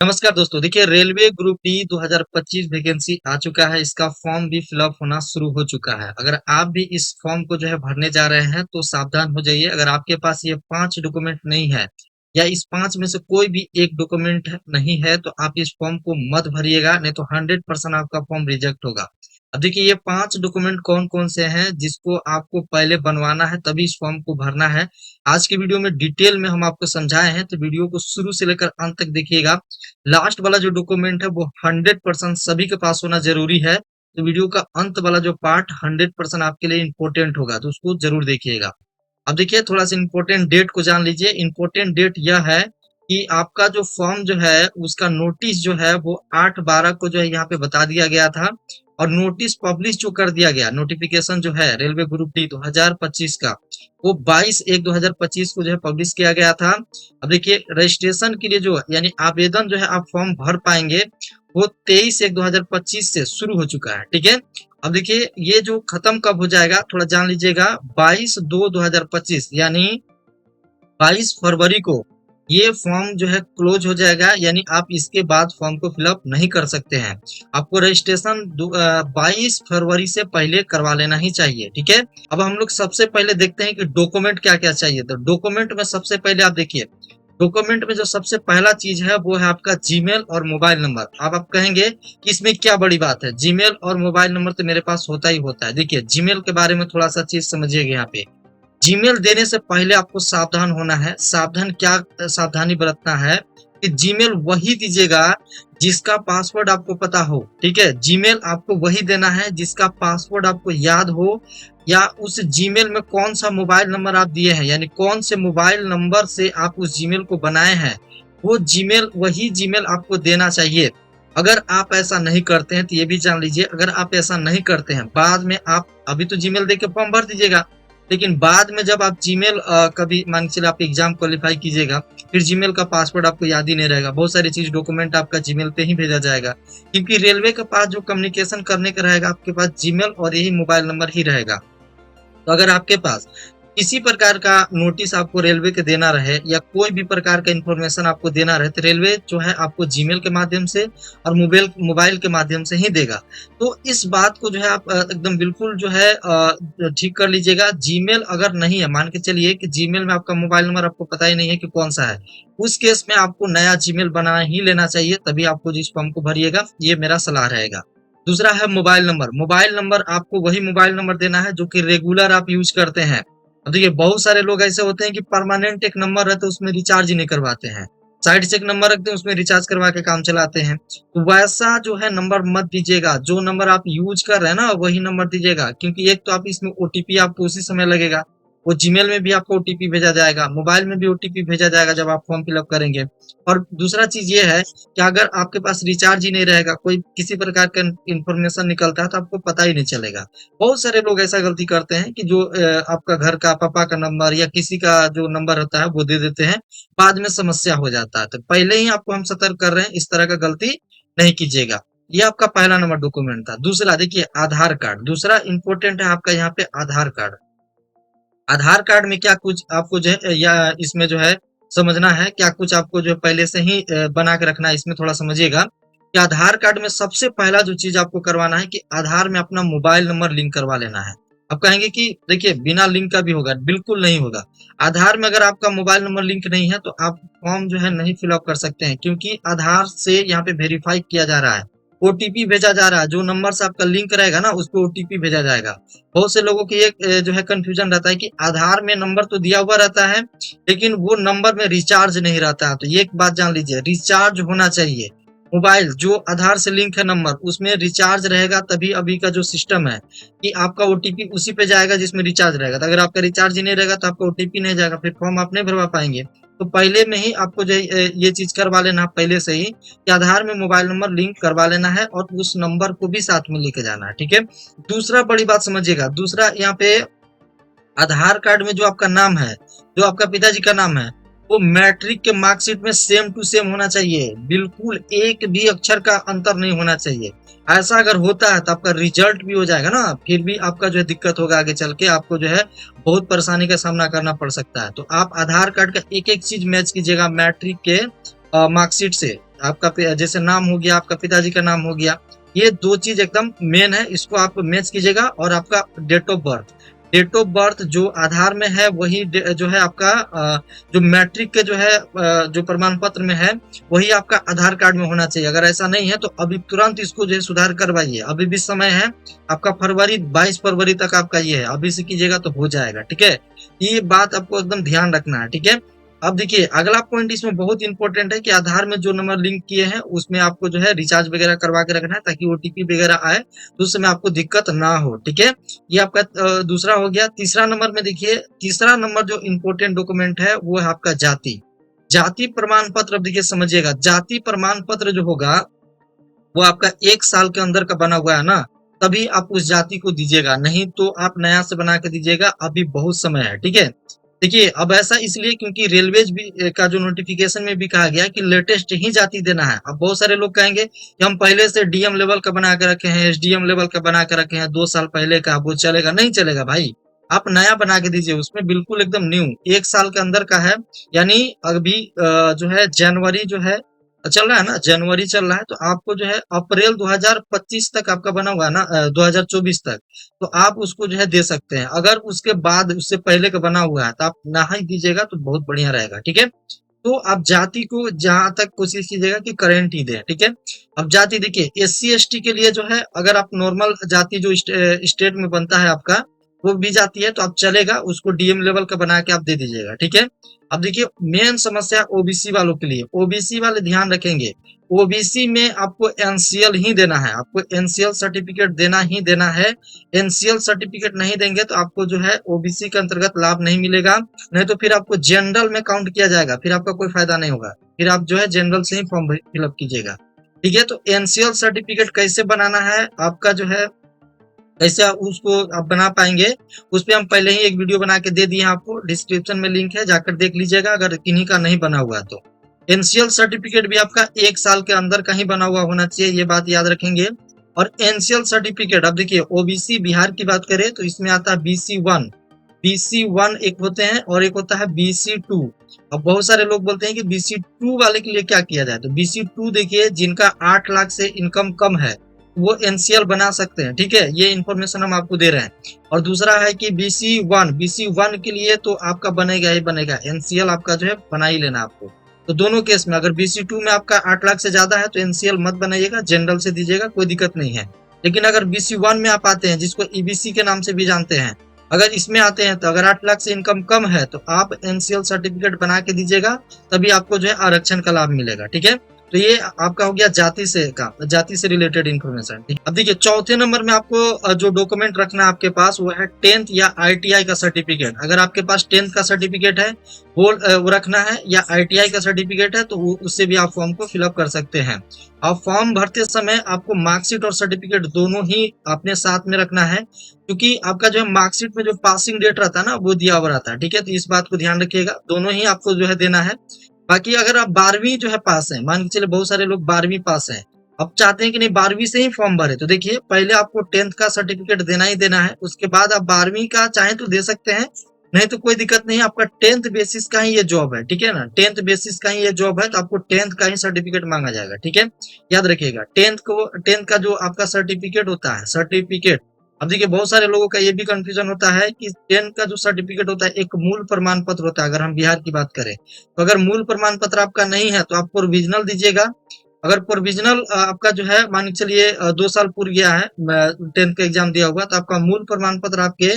नमस्कार दोस्तों, देखिए रेलवे ग्रुप डी 2025 वैकेंसी आ चुका है। इसका फॉर्म भी फिलअप होना शुरू हो चुका है। अगर आप भी इस फॉर्म को जो है भरने जा रहे हैं तो सावधान हो जाइए। अगर आपके पास ये 5 डॉक्यूमेंट नहीं है या इस 5 में से कोई भी एक डॉक्यूमेंट नहीं है तो आप इस फॉर्म को मत भरिएगा, नहीं तो 100% आपका फॉर्म रिजेक्ट होगा। अब देखिए ये 5 डॉक्यूमेंट कौन-कौन से हैं जिसको आपको पहले बनवाना है तभी इस फॉर्म को भरना है। आज की वीडियो में डिटेल में हम आपको समझाए हैं, तो वीडियो को शुरू से लेकर अंत तक देखिएगा। लास्ट वाला जो डॉक्यूमेंट है वो 100% सभी के पास होना जरूरी है। तो वीडियो का अंत वाला जो पार्ट 100% आपके लिए इम्पोर्टेंट होगा, तो उसको जरूर देखिएगा। अब देखिए थोड़ा सा इम्पोर्टेंट डेट को जान लीजिए। इम्पोर्टेंट डेट यह है कि आपका जो फॉर्म जो है उसका नोटिस जो है वो 8/12 को जो है यहाँ पे बता दिया गया था। और नोटिस पब्लिश जो कर दिया गया, नोटिफिकेशन जो है रेलवे ग्रुप डी 2025 का, वो 22/1/2025 को जो है पब्लिश किया गया था। अब देखिए रजिस्ट्रेशन के लिए जो यानी आवेदन जो है आप फॉर्म भर पाएंगे वो 23/1/2025 से शुरू हो चुका है। ठीक है, अब देखिए ये जो खत्म कब हो जाएगा थोड़ा जान लीजिएगा। 22/2/2025 यानी 22 फरवरी को ये फॉर्म जो है क्लोज हो जाएगा, यानी आप इसके बाद फॉर्म को फिलअप नहीं कर सकते हैं। आपको रजिस्ट्रेशन 22 फरवरी से पहले करवा लेना ही चाहिए। ठीक है, अब हम लोग सबसे पहले देखते हैं कि डॉक्यूमेंट क्या क्या चाहिए। तो डॉक्यूमेंट में सबसे पहले आप देखिए, डॉक्यूमेंट में जो सबसे पहला चीज है वो है आपका जीमेल और मोबाइल नंबर। अब आप कहेंगे कि इसमें क्या बड़ी बात है, जीमेल और मोबाइल नंबर तो मेरे पास होता ही होता है। देखिए जीमेल के बारे में थोड़ा सा चीज समझिएगा। यहाँ पे जीमेल देने से पहले आपको सावधान होना है। सावधान क्या सावधानी बरतना है कि जीमेल वही दीजिएगा जिसका पासवर्ड आपको पता हो। ठीक है, जीमेल आपको वही देना है जिसका पासवर्ड आपको याद हो, या उस जीमेल में कौन सा मोबाइल नंबर आप दिए हैं, यानी कौन से मोबाइल नंबर से आप उस जीमेल को बनाए हैं, वो जीमेल वही जीमेल आपको देना चाहिए। अगर आप ऐसा नहीं करते हैं तो ये भी जान लीजिए, अगर आप ऐसा नहीं करते हैं बाद में आप अभी तो जीमेल देके फॉर्म भर दीजिएगा, लेकिन बाद में जब आप जीमेल कभी मान के चलिए आप एग्जाम क्वालिफाई कीजिएगा, फिर जीमेल का पासवर्ड आपको याद ही नहीं रहेगा। बहुत सारी चीज डॉक्यूमेंट आपका जीमेल पे ही भेजा जाएगा, क्योंकि रेलवे के पास जो कम्युनिकेशन करने का रहेगा आपके पास जीमेल और यही मोबाइल नंबर ही रहेगा। तो अगर आपके पास किसी प्रकार का नोटिस आपको रेलवे के देना रहे या कोई भी प्रकार का इंफॉर्मेशन आपको देना रहे तो रेलवे जो है आपको जीमेल के माध्यम से और मोबाइल के माध्यम से ही देगा। तो इस बात को जो है आप एकदम बिल्कुल जो है ठीक कर लीजिएगा। जीमेल अगर नहीं है, मान के चलिए कि जीमेल में आपका मोबाइल नंबर आपको पता ही नहीं है कि कौन सा है, उस केस में आपको नया जीमेल बना ही लेना चाहिए, तभी आपको जिस फॉर्म को भरिएगा। ये मेरा सलाह रहेगा। दूसरा है मोबाइल नंबर। मोबाइल नंबर आपको वही मोबाइल नंबर देना है जो कि रेगुलर आप यूज करते हैं। अब देखिए बहुत सारे लोग ऐसे होते हैं कि परमानेंट एक नंबर रहता है उसमें रिचार्ज ही नहीं करवाते हैं, साइड से एक नंबर रखते हैं उसमें रिचार्ज करवा के काम चलाते हैं। तो वैसा जो है नंबर मत दीजिएगा। जो नंबर आप यूज कर रहे हैं ना वही नंबर दीजिएगा, क्योंकि एक तो आप इसमें ओटीपी आपको उसी समय लगेगा, वो जीमेल में भी आपको ओटीपी भेजा जाएगा, मोबाइल में भी ओटीपी भेजा जाएगा जब आप फॉर्म फिलअप करेंगे। और दूसरा चीज ये है कि अगर आपके पास रिचार्ज ही नहीं रहेगा, कोई किसी प्रकार का इंफॉर्मेशन निकलता है तो आपको पता ही नहीं चलेगा। बहुत सारे लोग ऐसा गलती करते हैं कि जो आपका घर का पापा का नंबर या किसी का जो नंबर होता है वो दे देते हैं, बाद में समस्या हो जाता है। तो पहले ही आपको हम सतर्क कर रहे हैं, इस तरह का गलती नहीं कीजिएगा। ये आपका पहला नंबर डॉक्यूमेंट था। दूसरा देखिए आधार कार्ड। दूसरा इंपॉर्टेंट है आपका यहाँ पे आधार कार्ड। आधार कार्ड में क्या कुछ आपको जो है या इसमें जो है समझना है, क्या कुछ आपको जो है पहले से ही बना के रखना है, इसमें थोड़ा समझिएगा कि आधार कार्ड में सबसे पहला जो चीज आपको करवाना है कि आधार में अपना मोबाइल नंबर लिंक करवा लेना है। आप कहेंगे कि देखिए बिना लिंक का भी होगा, बिल्कुल नहीं होगा। आधार में अगर आपका मोबाइल नंबर लिंक नहीं है तो आप फॉर्म जो है नहीं फिलअप कर सकते हैं, क्योंकि आधार से यहाँ पे वेरीफाई किया जा रहा है, ओटीपी भेजा जा रहा है। जो नंबर से आपका लिंक रहेगा ना उस पर ओटीपी भेजा जाएगा। बहुत से लोगों की एक जो है कंफ्यूजन रहता है कि आधार में नंबर तो दिया हुआ रहता है लेकिन वो नंबर में रिचार्ज नहीं रहता है। तो ये एक बात जान लीजिए, रिचार्ज होना चाहिए। मोबाइल जो आधार से लिंक है नंबर उसमें रिचार्ज रहेगा, तभी अभी का जो सिस्टम है कि आपका ओटीपी उसी पे जाएगा जिसमें रिचार्ज रहेगा। तो अगर आपका रिचार्ज ही नहीं रहेगा तो आपका ओटीपी नहीं जाएगा, फिर फॉर्म आप नहीं भरवा पाएंगे। तो पहले में ही आपको जो है, ये चीज करवा लेना पहले से ही कि आधार में मोबाइल नंबर लिंक करवा लेना है और उस नंबर को भी साथ में लेके जाना है। ठीक है, दूसरा बड़ी बात समझिएगा। दूसरा यहाँ पे आधार कार्ड में जो आपका नाम है, जो आपका पिताजी का नाम है, वो मैट्रिक के मार्कशीट में सेम टू सेम होना चाहिए। बिल्कुल एक भी अक्षर का अंतर नहीं होना चाहिए। ऐसा अगर होता है तो आपका रिजल्ट भी हो जाएगा ना, फिर भी आपका जो है दिक्कत होगा, आगे चल के आपको जो है बहुत परेशानी का सामना करना पड़ सकता है। तो आप आधार कार्ड का एक एक चीज मैच कीजिएगा मैट्रिक के मार्कशीट से। आपका जैसे नाम हो गया, आपका पिताजी का नाम हो गया, ये 2 चीज़ एकदम मेन है, इसको आप मैच कीजिएगा। और आपका डेट ऑफ बर्थ जो आधार में है वही जो है आपका जो मैट्रिक के जो है जो प्रमाण पत्र में है वही आपका आधार कार्ड में होना चाहिए। अगर ऐसा नहीं है तो अभी तुरंत इसको जो है सुधार करवाइए, अभी भी समय है। आपका 22 फरवरी तक आपका ये है, अभी से कीजिएगा तो हो जाएगा, ठीक है। ये बात आपको एकदम ध्यान रखना है, ठीक है। अब देखिए अगला पॉइंट इसमें बहुत इंपॉर्टेंट है कि आधार में जो नंबर लिंक किए हैं उसमें आपको जो है रिचार्ज वगैरह करवा के रखना है, ताकि ओटीपी वगैरह आए तो उस समय आपको दिक्कत ना हो, ठीक है। ये आपका दूसरा हो गया। तीसरा नंबर में देखिए, तीसरा नंबर जो इम्पोर्टेंट डॉक्यूमेंट है वो है आपका जाति प्रमाण पत्र। अब देखिए समझिएगा, जाति प्रमाण पत्र जो होगा वो आपका 1 साल के अंदर का बना हुआ है ना, तभी आप उस जाति को दीजिएगा, नहीं तो आप नया से बना के दीजिएगा, अभी बहुत समय है, ठीक है। देखिए अब ऐसा इसलिए क्योंकि रेलवेज भी का जो नोटिफिकेशन में भी कहा गया कि लेटेस्ट ही जाति देना है। अब बहुत सारे लोग कहेंगे कि हम पहले से डीएम लेवल का बना के रखे हैं, एसडीएम लेवल का बना के रखे हैं, 2 साल पहले का, वो चलेगा? नहीं चलेगा भाई। आप नया बना के दीजिए, उसमें बिल्कुल एकदम न्यू 1 साल के अंदर का है। यानी अभी जो है जनवरी जो है चल रहा है ना, जनवरी चल रहा है, तो आपको जो है अप्रैल 2025 तक आपका बना हुआ है ना, 2024 तक, तो आप उसको जो है दे सकते हैं। अगर उसके बाद उससे पहले का बना हुआ है तो आप ना ही दीजिएगा तो बहुत बढ़िया रहेगा, ठीक है। तो आप जाति को जहां तक कोशिश कीजिएगा कि करेंट ही दें, ठीक है। अब जाति देखिए, एससी एसटी के लिए जो है, अगर आप नॉर्मल जाति जो स्टेट में बनता है आपका वो भी जाती है तो आप चलेगा, उसको डीएम लेवल का बना के आप दे दीजिएगा, ठीक है। अब देखिए मेन समस्या ओबीसी वालों के लिए, ओबीसी वाले ध्यान रखेंगे, ओबीसी में आपको एनसीएल ही देना है, आपको एनसीएल सर्टिफिकेट देना ही देना है। एनसीएल सर्टिफिकेट नहीं देंगे तो आपको जो है ओबीसी के अंतर्गत लाभ नहीं मिलेगा, नहीं तो फिर आपको जनरल में काउंट किया जाएगा, फिर आपका कोई फायदा नहीं होगा, फिर आप जो है जनरल से ही फॉर्म फिलअप कीजिएगा, ठीक है। तो एनसीएल सर्टिफिकेट कैसे बनाना है आपका जो है, कैसे आप उसको आप बना पाएंगे, उस पे हम पहले ही एक वीडियो बना के दे दिए हैं आपको, डिस्क्रिप्शन में लिंक है, जाकर देख लीजिएगा अगर किन्हीं का नहीं बना हुआ है तो। एनसीएल सर्टिफिकेट भी आपका 1 साल के अंदर का ही बना हुआ होना चाहिए, ये बात याद रखेंगे। और एनसीएल सर्टिफिकेट, अब देखिए ओबीसी बिहार की बात करें तो इसमें आता है बीसी वन एक होते हैं और एक होता है बीसी 2। अब बहुत सारे लोग बोलते हैं कि बीसी 2 वाले के लिए क्या किया जाए, तो बीसी 2 देखिए जिनका 8 लाख से इनकम कम है वो एनसीएल बना सकते हैं, ठीक है। ये इन्फॉर्मेशन हम आपको दे रहे हैं। और दूसरा है कि बीसी 1 के लिए तो आपका बनेगा ही बनेगा, एनसीएल आपका जो है बना ही लेना आपको। तो दोनों केस में अगर बीसी 2 में आपका 8 लाख से ज्यादा है तो एनसीएल मत बनाइएगा, जनरल से दीजिएगा, कोई दिक्कत नहीं है। लेकिन अगर बीसी 1 में आप आते हैं, जिसको ईबीसी के नाम से भी जानते हैं, अगर इसमें आते हैं तो अगर 8 लाख से इनकम कम है तो आप एनसीएल सर्टिफिकेट बना के दीजिएगा, तभी आपको जो है आरक्षण का लाभ मिलेगा, ठीक है। तो ये आपका हो गया जाति से रिलेटेड इन्फॉर्मेशन, ठीक। अब देखिए चौथे नंबर में आपको जो डॉक्यूमेंट रखना है आपके पास वो है 10th या आईटीआई का सर्टिफिकेट। अगर आपके पास 10th का सर्टिफिकेट है वो रखना है, या आईटीआई का सर्टिफिकेट है तो उससे भी आप फॉर्म को फिलअप कर सकते हैं। आप फॉर्म भरते समय आपको मार्कशीट और सर्टिफिकेट दोनों ही अपने साथ में रखना है, क्योंकि आपका जो है मार्कशीट में जो पासिंग डेट रहता है ना वो दिया हुआ रहता है, ठीक है। तो इस बात को ध्यान रखिएगा, दोनों ही आपको जो है देना है। बाकी अगर आप 12वीं जो है पास है, मान के चलिए बहुत सारे लोग 12वीं पास हैं, अब चाहते हैं कि नहीं 12वीं से ही फॉर्म भरे, तो देखिए पहले आपको 10th का सर्टिफिकेट देना ही देना है, उसके बाद आप 12वीं का चाहे तो दे सकते हैं, नहीं तो कोई दिक्कत नहीं है। आपका 10th बेसिस का ही ये जॉब है, ठीक है ना, 10th बेसिस का ही ये जॉब है, तो आपको 10th का ही सर्टिफिकेट मांगा जाएगा, ठीक है। याद रखिएगा 10th का जो आपका सर्टिफिकेट होता है, सर्टिफिकेट, अब देखिए बहुत सारे लोगों का ये भी कंफ्यूजन होता है कि 10th का जो सर्टिफिकेट होता है एक मूल प्रमाण पत्र होता है, अगर हम बिहार की बात करें तो अगर मूल प्रमाण पत्र आपका नहीं है तो आप प्रोविजनल दीजिएगा। अगर प्रोविजनल आपका जो है मान के चलिए 2 साल पूर्व गया है 10th का एग्जाम दिया हुआ, तो आपका मूल प्रमाण पत्र आपके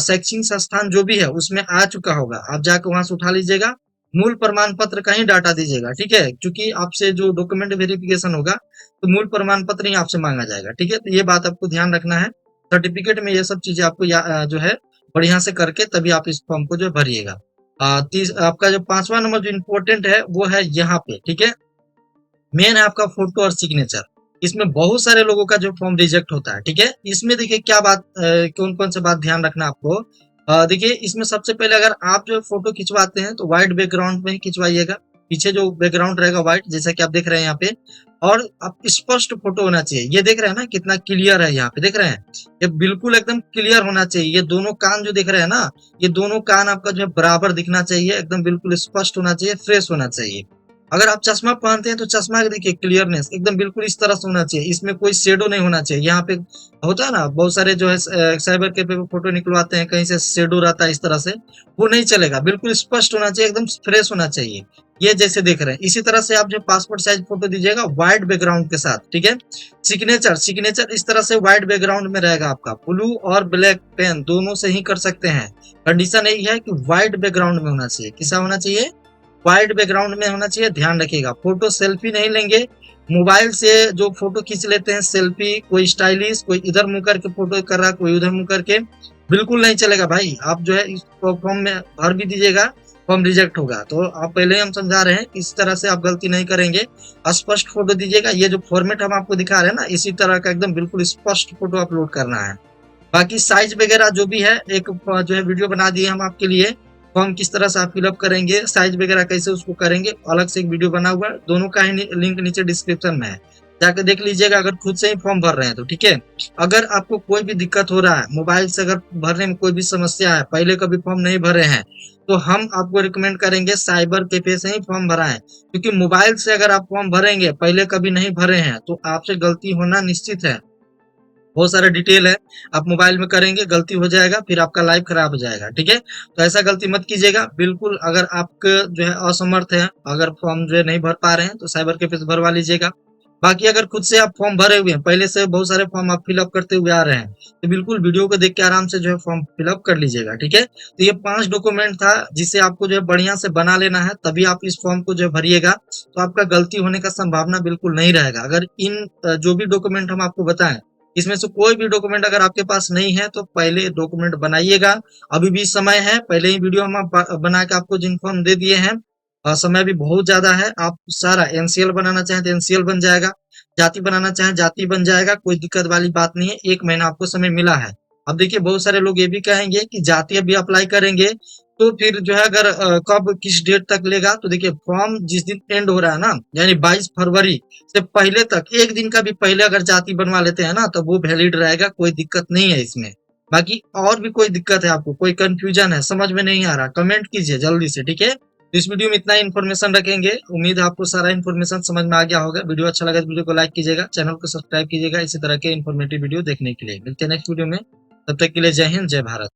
शैक्षणिक संस्थान जो भी है उसमें आ चुका होगा, आप जाकर वहां से उठा लीजिएगा, मूल प्रमाण पत्र का ही डाटा दीजिएगा, ठीक है। क्योंकि आपसे जो डॉक्यूमेंट वेरिफिकेशन होगा तो मूल प्रमाण पत्र ही आपसे मांगा जाएगा, ठीक है। तो ये बात आपको ध्यान रखना है, सर्टिफिकेट में ये सब चीजें आपको जो है बढ़िया से करके तभी आप इस फॉर्म को जो भरिएगा। आपका जो 5वां नंबर जो इम्पोर्टेंट है वो है यहाँ पे, ठीक है, मेन है आपका फोटो और सिग्नेचर। इसमें बहुत सारे लोगों का जो फॉर्म रिजेक्ट होता है, ठीक है। इसमें देखिए क्या बात, कौन कौन से बात ध्यान रखना आपको। देखिए इसमें सबसे पहले अगर आप जो फोटो खिंचवाते हैं तो व्हाइट बैकग्राउंड में ही खिंचवाइएगा, पीछे जो बैकग्राउंड रहेगा व्हाइट, जैसा कि आप देख रहे हैं यहाँ पे, और आप स्पष्ट फोटो होना चाहिए। ये देख रहे हैं ना कितना क्लियर है, यहाँ पे देख रहे हैं, ये बिल्कुल एकदम क्लियर होना चाहिए। ये दोनों कान जो दिख रहे हैं ना, ये दोनों कान आपका जो है बराबर दिखना चाहिए, एकदम बिल्कुल स्पष्ट होना चाहिए, फ्रेश होना चाहिए। अगर आप चश्मा पहनते हैं तो चश्मा का देखिए क्लियरनेस एकदम बिल्कुल इस तरह से होना चाहिए, इसमें कोई शेडो नहीं होना चाहिए। यहाँ पे होता है ना बहुत सारे जो है साइबर कैफे पे फोटो निकलवाते हैं, कहीं से शेडो रहता है इस तरह से, वो नहीं चलेगा। बिल्कुल स्पष्ट होना चाहिए, एकदम फ्रेश होना चाहिए। ये जैसे देख रहे हैं इसी तरह से आप जो पासपोर्ट साइज फोटो दीजिएगा व्हाइट बैकग्राउंड के साथ, ठीक है। सिग्नेचर सिग्नेचर इस तरह से व्हाइट बैकग्राउंड में रहेगा आपका, ब्लू और ब्लैक पेन दोनों से ही कर सकते हैं। कंडीशन यही है कि व्हाइट बैकग्राउंड में होना चाहिए। किसा होना चाहिए? व्हाइट बैकग्राउंड में होना चाहिए। ध्यान रखिएगा, फोटो सेल्फी नहीं लेंगे। मोबाइल से जो फोटो खींच लेते हैं सेल्फी, कोई स्टाइलिश, कोई इधर मुंह करके फोटो कर रहा, कोई उधर मुंह करके, बिल्कुल नहीं चलेगा भाई। आप जो है इस फॉर्म में भर भी दीजिएगा, फॉर्म रिजेक्ट होगा। तो आप पहले ही हम समझा रहे हैं, इस तरह से आप गलती नहीं करेंगे। स्पष्ट फोटो दीजिएगा। ये जो फॉर्मेट हम आपको दिखा रहे हैं ना, इसी तरह का एकदम बिल्कुल स्पष्ट फोटो अपलोड करना है। बाकी साइज वगैरह जो भी है, एक जो है वीडियो बना दिए हम आपके लिए, फॉर्म किस तरह से आप फिलअप करेंगे, साइज वगैरह कैसे उसको करेंगे, अलग से एक वीडियो बना हुआ है। दोनों का ही लिंक नीचे डिस्क्रिप्शन में है, जाकर देख लीजिएगा अगर खुद से ही फॉर्म भर रहे हैं तो, ठीक है। अगर आपको कोई भी दिक्कत हो रहा है, मोबाइल से अगर भरने में कोई भी समस्या है, पहले कभी फॉर्म नहीं भरे हैं, तो हम आपको रिकमेंड करेंगे साइबर कैफे से ही फॉर्म भराएं। क्योंकि मोबाइल से अगर आप फॉर्म भरेंगे, पहले कभी नहीं भरे हैं, तो आपसे गलती होना निश्चित है। बहुत सारा डिटेल है, आप मोबाइल में करेंगे गलती हो जाएगा, फिर आपका लाइफ खराब हो जाएगा, ठीक है। तो ऐसा गलती मत कीजिएगा बिल्कुल। अगर आप जो है असमर्थ हैं, अगर फॉर्म जो है नहीं भर पा रहे हैं, तो साइबर कैफे से भरवा लीजिएगा। बाकी अगर खुद से आप फॉर्म भरे हुए हैं, पहले से बहुत सारे फॉर्म आप फिलअप करते हुए आ रहे हैं, तो बिल्कुल वीडियो को देख के आराम से जो है फॉर्म फिलअप कर लीजिएगा, ठीक है। तो ये 5 डॉक्यूमेंट था जिसे आपको जो है बढ़िया से बना लेना है, तभी आप इस फॉर्म को जो है भरिएगा, तो आपका गलती होने का संभावना बिल्कुल नहीं रहेगा। अगर इन जो भी डॉक्यूमेंट हम आपको बताएं, इसमें से कोई भी डॉक्यूमेंट अगर आपके पास नहीं है, तो पहले डॉक्यूमेंट बनाइएगा। अभी भी समय है, पहले ही वीडियो हम बना के आपको इन्फॉर्म दे दिए हैं। समय भी बहुत ज्यादा है। आप सारा एनसीएल बनाना चाहें तो एनसीएल बन जाएगा, जाति बनाना चाहें जाति बन जाएगा, कोई दिक्कत वाली बात नहीं है। 1 महीना आपको समय मिला है। अब देखिए बहुत सारे लोग ये भी कहेंगे कि जाति अभी अप्लाई करेंगे तो फिर जो है अगर कब किस डेट तक लेगा, तो देखिए फॉर्म जिस दिन एंड हो रहा है ना, यानी 22 फरवरी से पहले तक, एक दिन का भी पहले अगर जाति बनवा लेते हैं ना, तो वो वैलिड रहेगा, कोई दिक्कत नहीं है इसमें। बाकी और भी कोई दिक्कत है, आपको कोई कंफ्यूजन है, समझ में नहीं आ रहा, कमेंट कीजिए जल्दी से, ठीक है। तो इस वीडियो में इतना ही इन्फॉर्मेशन रखेंगे। उम्मीद है आपको सारा इन्फॉर्मेशन समझ में आ गया होगा। वीडियो अच्छा लगा तो वीडियो को लाइक कीजिएगा, चैनल को सब्सक्राइब कीजिएगा इसी तरह के इन्फॉर्मेटिव वीडियो देखने के लिए। मिलते हैं नेक्स्ट वीडियो में, तब तक के लिए जय हिंद, जय भारत।